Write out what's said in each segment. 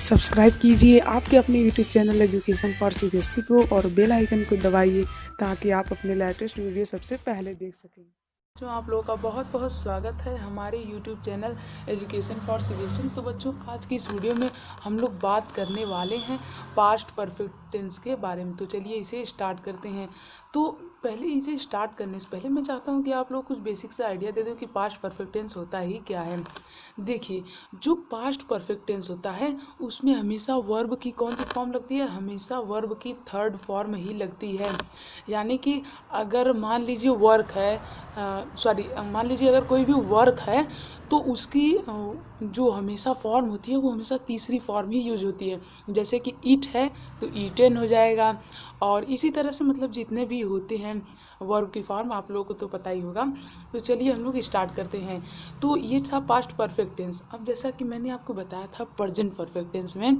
Subscribe कीजिए आपके अपने YouTube channel education for CBSE को और बेल आइकन को दबाइए ताकि आप अपने लेटेस्ट वीडियो सबसे पहले देख सकें। बच्चों, आप लोगों का बहुत बहुत स्वागत है हमारे YouTube channel education for CBSE. तो बच्चों, आज की इस वीडियो में हम लोग बात करने वाले हैं पास्ट परफेक्ट टेंस के बारे में। तो चलिए इसे स्टार्ट करते हैं। तो पहले इसे स्टार्ट करने से पहले मैं चाहता हूं कि आप लोग कुछ बेसिक सा आइडिया दे दो कि पास्ट परफेक्ट टेंस होता ही क्या है। देखिए, जो पास्ट परफेक्ट टेंस होता है उसमें हमेशा वर्ब की कौन सी फॉर्म लगती है? हमेशा वर्ब की थर्ड फॉर्म ही लगती है। यानी कि अगर मान लीजिए वर्क है, मान लीजिए अगर कोई भी वर्क है तो उसकी जो हमेशा फॉर्म होती है वो हमेशा तीसरी फॉर्म ही यूज होती है। जैसे कि ईट है तो ईटेन हो जाएगा। और इसी तरह से मतलब जितने भी होते हैं वर्ब की फॉर्म आप लोगों को तो पता ही होगा। तो चलिए हम लोग स्टार्ट करते हैं। तो ये था पास्ट परफेक्ट टेंस। अब जैसा कि मैंने आपको बताया था प्रेजेंट परफेक्ट टेंस में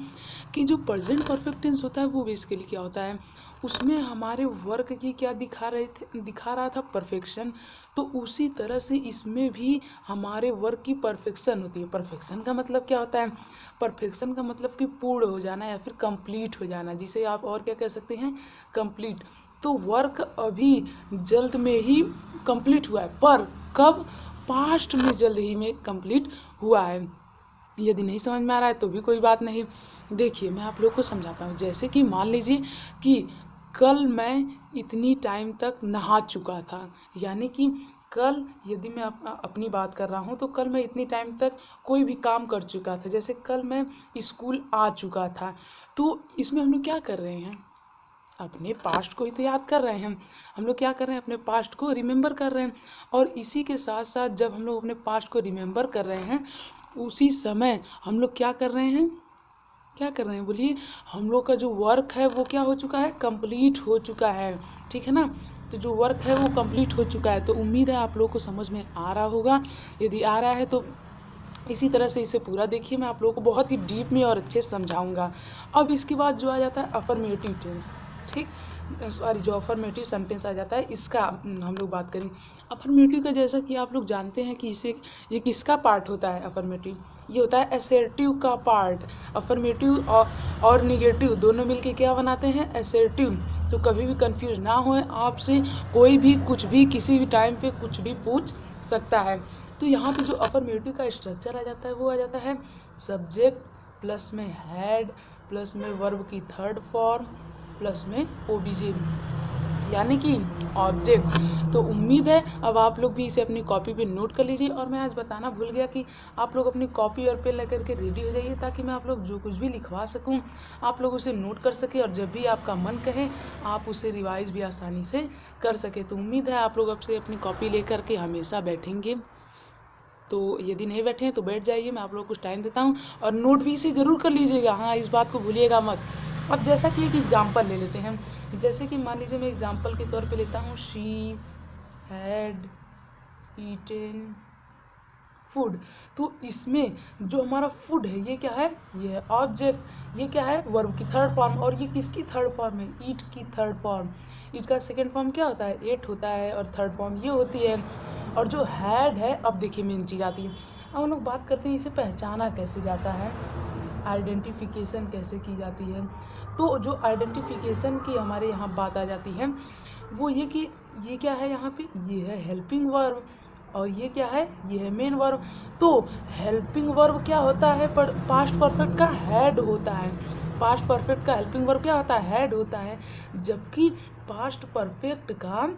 कि जो प्रेजेंट परफेक्ट टेंस होता है वो बेसिकली क्या होता है, उसमें हमारे वर्क की क्या दिखा रहा था, परफेक्शन। तो उसी तरह से इसमें भी हमारे वर्क की परफेक्शन होती है। परफेक्शन का मतलब क्या होता है? परफेक्शन का मतलब कि पूर्ण हो जाना या फिर कंप्लीट हो जाना, जिसे आप और क्या कह सकते हैं, कंप्लीट। तो वर्क अभी जल्द में ही कंप्लीट हुआ है, पर कब? पास्ट में जल्द ही में कंप्लीट हुआ है। यदि नहीं समझ में आ रहा है तो भी कोई बात नहीं। देखिए, मैं आप लोग को समझाता हूँ। जैसे कि मान लीजिए कि कल मैं इतनी टाइम तक नहा चुका था, यानी कि कल यदि मैं अपनी बात कर रहा हूँ तो कल मैं इतनी टाइम तक कोई भी काम कर चुका था। जैसे कल मैं स्कूल आ चुका था। तो इसमें हम लोग क्या कर रहे हैं, अपने पास्ट को ही तो याद कर रहे हैं। हम लोग क्या कर रहे हैं, अपने पास्ट को रिमेंबर कर रहे हैं। और इसी के साथ साथ जब हम लोग अपने पास्ट को रिमेंबर कर रहे हैं उसी समय हम लोग क्या कर रहे हैं, क्या कर रहे हैं बोलिए, हम लोग का जो वर्क है वो क्या हो चुका है, कंप्लीट हो चुका है। ठीक है ना? तो जो वर्क है वो कंप्लीट हो चुका है। तो उम्मीद है आप लोगों को समझ में आ रहा होगा। यदि आ रहा है तो इसी तरह से इसे पूरा देखिए, मैं आप लोगों को बहुत ही डीप में और अच्छे से समझाऊंगा। अब इसके बाद जो आ जाता है अफर्मेटिव टेंस, ठीक, सॉरी, जो अफर्मेटिव सेंटेंस आ जाता है इसका हम लोग बात करें। अफर्मेटिव का जैसा कि आप लोग जानते हैं कि इसे ये किसका पार्ट होता है, अफर्मेटिव ये होता है असर्टिव का पार्ट। अफर्मेटिव और निगेटिव दोनों मिलके क्या बनाते हैं, असर्टिव। तो कभी भी कंफ्यूज ना हो, आपसे कोई भी कुछ भी किसी भी टाइम पे कुछ भी पूछ सकता है। तो यहाँ पे जो अफर्मेटिव का स्ट्रक्चर आ जाता है वो आ जाता है सब्जेक्ट प्लस में हैड प्लस में वर्ब की थर्ड फॉर्म प्लस में ओबीजे, यानी कि ऑब्जेक्ट। तो उम्मीद है अब आप लोग भी इसे अपनी कॉपी पे नोट कर लीजिए। और मैं आज बताना भूल गया कि आप लोग अपनी कॉपी और पेन लेकर के रेडी हो जाइए, ताकि मैं आप लोग जो कुछ भी लिखवा सकूं आप लोग उसे नोट कर सके और जब भी आपका मन कहे आप उसे रिवाइज भी आसानी से कर सके। तो उम्मीद है आप लोग अब से अपनी कॉपी लेकर के हमेशा बैठेंगे। तो यदि नहीं बैठे हैं तो बैठ जाइए, मैं आप लोग को कुछ टाइम देता हूँ। और नोट भी इसे ज़रूर कर लीजिएगा, हाँ, इस बात को भूलिएगा मत। अब जैसा कि एक एग्जांपल ले लेते हैं। जैसे कि मान लीजिए मैं एग्जांपल के तौर पे लेता हूँ शी हैड ईटेन फूड। तो इसमें जो हमारा फूड है ये क्या है, ये है ऑब्जेक्ट। ये क्या है, वर्ब की थर्ड फॉर्म। और ये किसकी थर्ड फॉर्म है, ईट की थर्ड फॉर्म। ईट का सेकेंड फॉर्म क्या होता है, एट होता है, और थर्ड फॉर्म ये होती है। और जो हैड है, अब देखिए मेन चीज़ आती है। अब हम लोग बात करते हैं इसे पहचाना कैसे जाता है, आइडेंटिफिकेशन कैसे की जाती है। तो जो आइडेंटिफिकेशन की हमारे यहाँ बात आ जाती है वो ये कि ये क्या है, यहाँ पे ये है हेल्पिंग वर्ब, और ये क्या है, ये है मेन वर्ब। तो हेल्पिंग वर्ब क्या होता है, पर पास्ट परफेक्ट का हेड होता है। पास्ट परफेक्ट का हेल्पिंग वर्ब क्या होता है, हेड होता है। जबकि पास्ट परफेक्ट का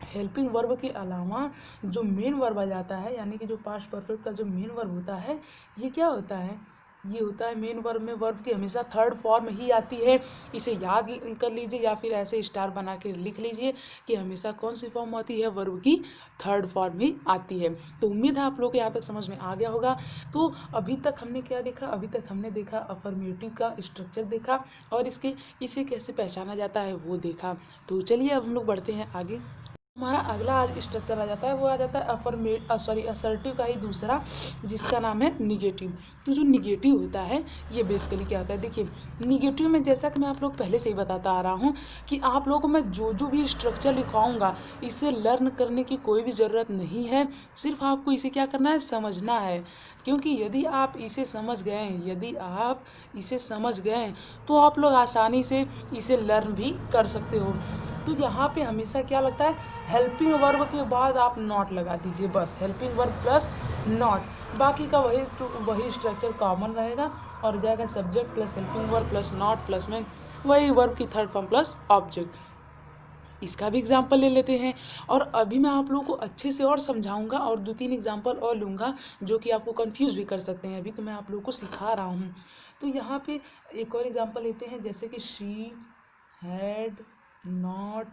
हेल्पिंग वर्ब के अलावा जो मेन वर्ब आ जाता है, यानी कि जो पास्ट परफेक्ट का जो मेन वर्ब होता है ये क्या होता है, ये होता है मेन वर्ब में वर्ब की हमेशा थर्ड फॉर्म ही आती है। इसे याद कर लीजिए या फिर ऐसे स्टार बना के लिख लीजिए कि हमेशा कौन सी फॉर्म आती है, वर्ब की थर्ड फॉर्म ही आती है। तो उम्मीद है आप लोग को यहाँ तक समझ में आ गया होगा। तो अभी तक हमने क्या देखा, अभी तक हमने देखा अफर्मेटिव का स्ट्रक्चर देखा और इसे कैसे पहचाना जाता है वो देखा। तो चलिए अब हम लोग बढ़ते हैं आगे। हमारा अगला आज स्ट्रक्चर आ जाता है वो आ जाता है असर्टिव का ही दूसरा, जिसका नाम है निगेटिव। तो जो निगेटिव होता है ये बेसिकली क्या होता है, देखिए निगेटिव में जैसा कि मैं आप लोग पहले से ही बताता आ रहा हूँ कि आप लोगों को मैं जो जो भी स्ट्रक्चर लिखवाऊँगा इसे लर्न करने की कोई भी ज़रूरत नहीं है। सिर्फ आपको इसे क्या करना है, समझना है क्योंकि यदि आप इसे समझ गए तो आप लोग आसानी से इसे लर्न भी कर सकते हो। तो यहाँ पे हमेशा क्या लगता है, हेल्पिंग वर्ब के बाद आप नॉट लगा दीजिए, बस हेल्पिंग वर्ब प्लस नॉट, बाकी का वही स्ट्रक्चर कॉमन रहेगा और जाएगा subject plus helping verb plus not plus में वही वर्ब की थर्ड फॉर्म प्लस ऑब्जेक्ट। इसका भी एग्जाम्पल ले लेते हैं और अभी मैं आप लोगों को अच्छे से और समझाऊंगा और 2-3 एग्जाम्पल और लूँगा जो कि आपको कंफ्यूज भी कर सकते हैं। अभी तो मैं आप लोगों को सिखा रहा हूँ। तो यहाँ पे एक और एग्जाम्पल लेते हैं, जैसे कि she had not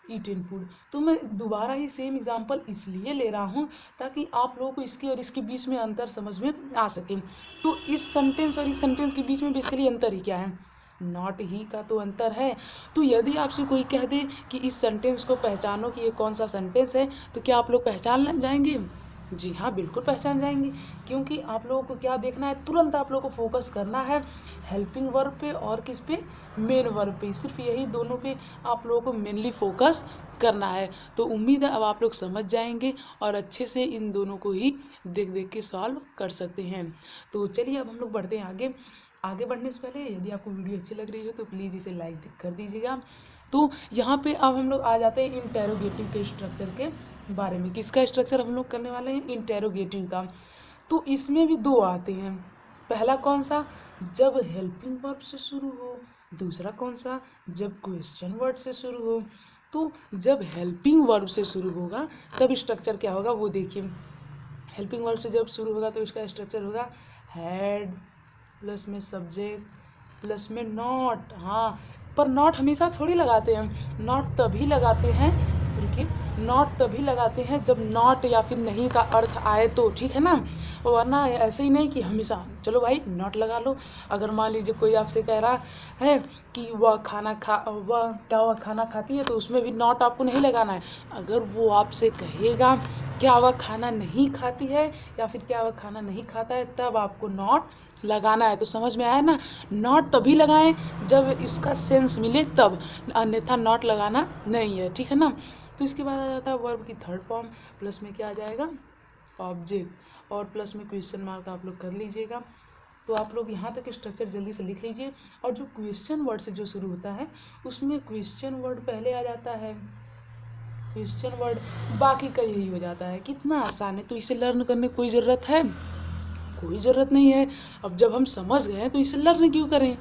eaten food. तो मैं दोबारा ही सेम एग्जाम्पल इसलिए ले रहा हूँ ताकि आप लोगों को इसके और इसके बीच में अंतर समझ में आ सके। तो इस सेंटेंस और इस सेंटेंस के बीच में बेसिकली अंतर ही क्या है, नॉट ही का तो अंतर है। तो यदि आपसे कोई कह दे कि इस सेंटेंस को पहचानो कि ये कौन सा सेंटेंस है, तो क्या आप लोग पहचान जाएंगे? जी हाँ, बिल्कुल पहचान जाएंगे, क्योंकि आप लोगों को क्या देखना है, तुरंत आप लोगों को फोकस करना है हेल्पिंग वर्ब पे और किस पे, मेन वर्ब पे। सिर्फ यही दोनों पे आप लोगों को मेनली फोकस करना है। तो उम्मीद है अब आप लोग समझ जाएंगे और अच्छे से इन दोनों को ही देख देख के सॉल्व कर सकते हैं। तो चलिए अब हम लोग बढ़ते हैं आगे। आगे बढ़ने से पहले यदि आपको वीडियो अच्छी लग रही हो तो प्लीज़ इसे लाइक कर दीजिएगा। तो यहाँ पे अब हम लोग आ जाते हैं इंटेरोगेटिव के स्ट्रक्चर के बारे में। किसका स्ट्रक्चर हम लोग करने वाले हैं, इंटेरोगेटिव का। तो इसमें भी दो आते हैं, पहला कौन सा, जब हेल्पिंग वर्ब से शुरू हो, दूसरा कौन सा, जब क्वेश्चन वर्ड से शुरू हो। तो जब हेल्पिंग वर्ब से शुरू होगा तब स्ट्रक्चर क्या होगा वो देखिए। हेल्पिंग वर्ब से जब शुरू होगा तो इसका स्ट्रक्चर होगा हैड प्लस में सब्जेक्ट प्लस में नॉट। हाँ, पर नॉट हमेशा थोड़ी लगाते हैं, नॉट तभी लगाते हैं, रुकिए, नॉट तभी लगाते हैं जब नॉट या फिर नहीं का अर्थ आए तो, ठीक है ना। वरना ऐसे ही नहीं कि हमेशा चलो भाई नॉट लगा लो। अगर मान लीजिए कोई आपसे कह रहा है कि वह खाना खाती है, तो उसमें भी नॉट आपको नहीं लगाना है। अगर वो आपसे कहेगा क्या वह खाना नहीं खाती है या फिर क्या वह खाना नहीं खाता है, तब आपको नॉट लगाना है। तो समझ में आया ना, नॉट तभी लगाएं जब इसका सेंस मिले तब, अन्यथा नॉट लगाना नहीं है, ठीक है ना। तो इसके बाद आ जाता है वर्ब की थर्ड फॉर्म, प्लस में क्या आ जाएगा, ऑब्जेक्ट, और प्लस में क्वेश्चन मार्क आप लोग कर लीजिएगा। तो आप लोग यहाँ तक स्ट्रक्चर जल्दी से लिख लीजिए। और जो क्वेश्चन वर्ड से जो शुरू होता है उसमें क्वेश्चन वर्ड पहले आ जाता है, क्वेश्चन वर्ड बाकी का यही हो जाता है। कितना आसान है, तो इसे लर्न करने की कोई ज़रूरत है, कोई ज़रूरत नहीं है। अब जब हम समझ गए तो इसे लर्न क्यों करें,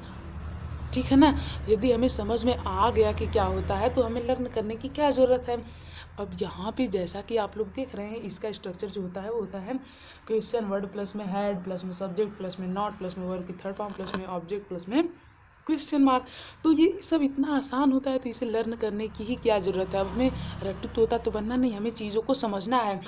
ठीक है ना। यदि हमें समझ में आ गया कि क्या होता है तो हमें लर्न करने की क्या ज़रूरत है। अब यहाँ पे जैसा कि आप लोग देख रहे हैं, इसका स्ट्रक्चर जो होता है वो होता है क्वेश्चन वर्ड प्लस में हैड प्लस में सब्जेक्ट प्लस में नॉट प्लस में वर्ब की थर्ड फॉर्म प्लस में ऑब्जेक्ट प्लस में क्वेश्चन मार्क। तो ये सब इतना आसान होता है, तो इसे लर्न करने की ही क्या ज़रूरत है। अब हमें रट्टू तोता तो बनना नहीं, हमें चीज़ों को समझना है।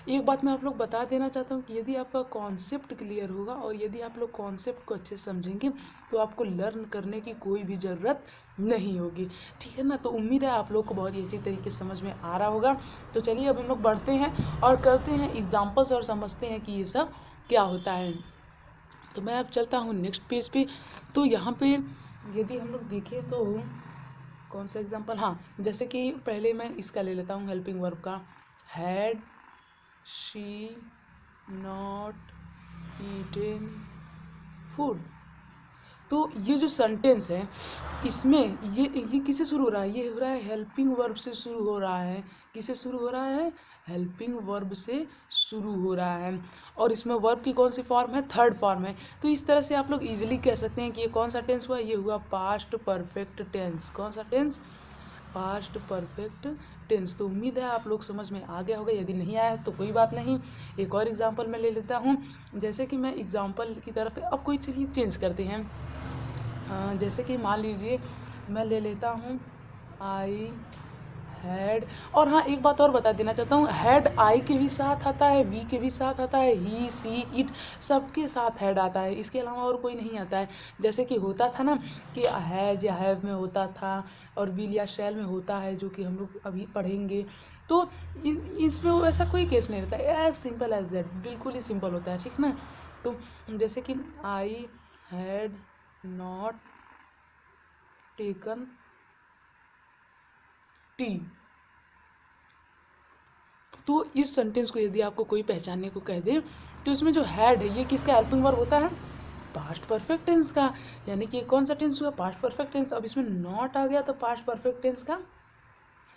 एक बात मैं आप लोग बता देना चाहता हूँ कि यदि आपका कॉन्सेप्ट क्लियर होगा और यदि आप लोग कॉन्सेप्ट को अच्छे से समझेंगे तो आपको लर्न करने की कोई भी ज़रूरत नहीं होगी, ठीक है ना। तो उम्मीद है आप लोग को बहुत ही अच्छी तरीके से समझ में आ रहा होगा। तो चलिए अब हम लोग बढ़ते हैं और करते हैं एग्जाम्पल्स और समझते हैं कि ये सब क्या होता है। तो मैं अब चलता हूँ नेक्स्ट पेज पे। तो यहाँ पे यदि हम लोग देखें तो कौन सा एग्जाम्पल, हाँ, जैसे कि पहले मैं इसका ले लेता हूँ हेल्पिंग वर्ब का, had she not eaten food. तो ये जो सेंटेंस है इसमें ये किससे शुरू हो रहा है, ये हो रहा है हेल्पिंग वर्ब से शुरू हो रहा है। किससे शुरू हो रहा है, हेल्पिंग वर्ब से शुरू हो रहा है। और इसमें वर्ब की कौन सी फॉर्म है, थर्ड फॉर्म है। तो इस तरह से आप लोग इजीली कह सकते हैं कि ये कौन सा टेंस हुआ, ये हुआ पास्ट परफेक्ट टेंस। कौन सा टेंस, पास्ट परफेक्ट टेंस। तो उम्मीद है आप लोग समझ में आ गया होगा, यदि नहीं आया तो कोई बात नहीं। एक और एग्जाम्पल मैं ले लेता हूँ। जैसे कि मैं एग्जाम्पल की तरफ अब कोई चलिए चेंज करते हैं। जैसे कि मान लीजिए मैं ले लेता हूँ आई हैड। और हाँ, एक बात और बता देना चाहता हूँ, हैड आई के भी साथ आता है, वी के भी साथ आता है, ही सी इट सबके साथ हैड आता है, इसके अलावा और कोई नहीं आता है। जैसे कि होता था ना कि हैज या हैव में होता था और विल या शैल में होता है, जो कि हम लोग अभी पढ़ेंगे। तो इसमें वो ऐसा कोई केस नहीं रहता है, एज सिंपल एज दैट, बिल्कुल ही सिंपल होता है, ठीक ना। तो जैसे कि I had not taken T. तो इस सेंटेंस को यदि आपको कोई पहचानने को कह दे तो इसमें जो हैड है ये किसका हेल्पिंग वर्ब होता है? पास्ट परफेक्ट टेंस का। यानी कि कौन सा टेंस हुआ? Past perfect tense. अब इसमें नॉट आ गया तो पास्ट परफेक्ट टेंस का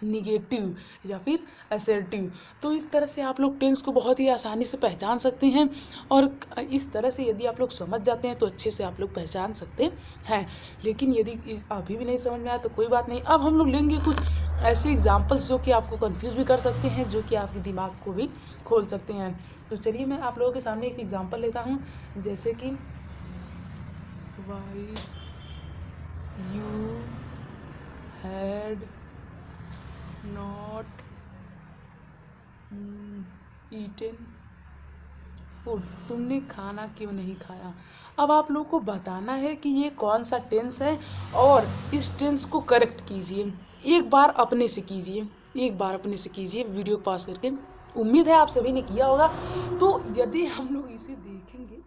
निगेटिव या फिर असर्टिव। तो इस तरह से आप लोग टेंस को बहुत ही आसानी से पहचान सकते हैं, और इस तरह से यदि आप लोग समझ जाते हैं तो अच्छे से आप लोग पहचान सकते हैं। लेकिन यदि अभी भी नहीं समझ में आया तो कोई बात नहीं, अब हम लोग लेंगे कुछ ऐसे एग्जाम्पल्स जो कि आपको कंफ्यूज भी कर सकते हैं, जो कि आपके दिमाग को भी खोल सकते हैं। तो चलिए मैं आप लोगों के सामने एक एग्जाम्पल लेता हूँ, जैसे कि why you had not eaten food, तुमने खाना क्यों नहीं खाया। अब आप लोग को बताना है कि ये कौन सा टेंस है, और इस टेंस को करेक्ट कीजिए। एक बार अपने से कीजिए, एक बार अपने से कीजिए वीडियो पॉज करके। उम्मीद है आप सभी ने किया होगा। तो यदि हम लोग इसे देखेंगे